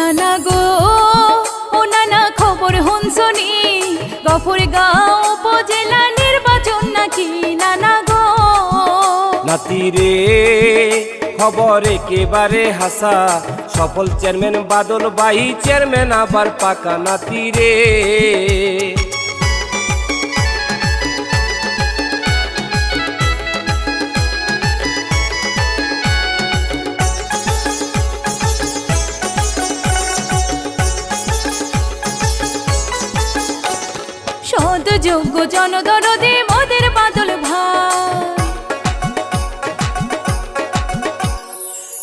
নানা গো ও নানা খবর শুনছনি গফরগাঁও উপজেলা নির্বাচন নাকি নানা গো নাতি রে খবর একেবারে হাসা সফল চেয়ারম্যান বাদল ভাই চেয়ারম্যান আবার পাকা নাতি রে সদ যোগ্য জনদরদে মোদের বাদল ভাই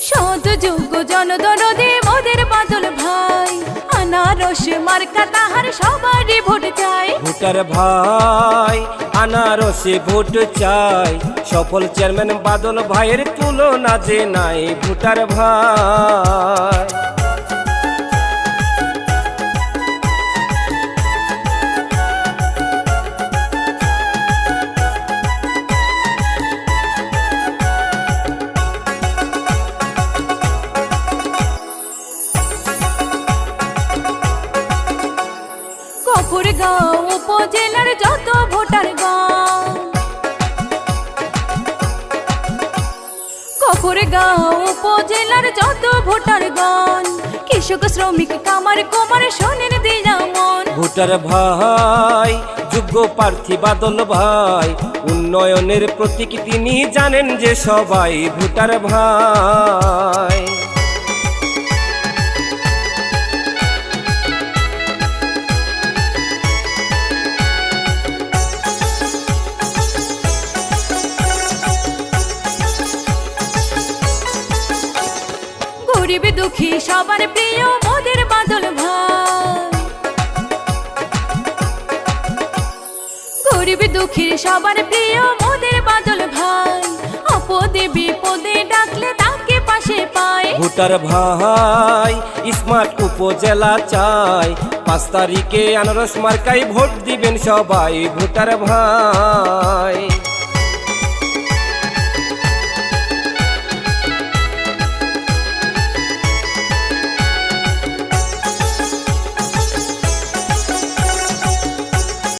সদ যোগ্য জনদরদে মোদের বাদল ভাই আনারস মার্কা তাহার সবারই ভোট চাই ভোটার ভাই আনারসে ভোট চাই সফল চেয়ারম্যান বাদল ভাইয়ের তুলনা যে নাই ভোটার ভাই গফরগাঁও উপজেলার যত ভোটার গান গফরগাঁও উপজেলার যত ভোটার গান কৃষক শ্রমিক কামার কুমার শোনেন দিলা মন ভোটার ভাই যোগ্য প্রার্থী বাদল ভাই উন্নয়নের প্রতীক তিনি জানেন যে সবাই ভোটার ভাই গরিব দুঃখী সবার প্রিয় মোদের বাদল ভাই গরিব দুঃখীর সবার প্রিয় মোদের বাদল ভাই আপদে বিপদে ডাকলে তাকে পাশে পায় ভোটার ভাই স্মার্ট উপজেলা চাই 5 তারিখে আনারস মার্কায় ভোট দিবেন সবাই ভোটার ভাই।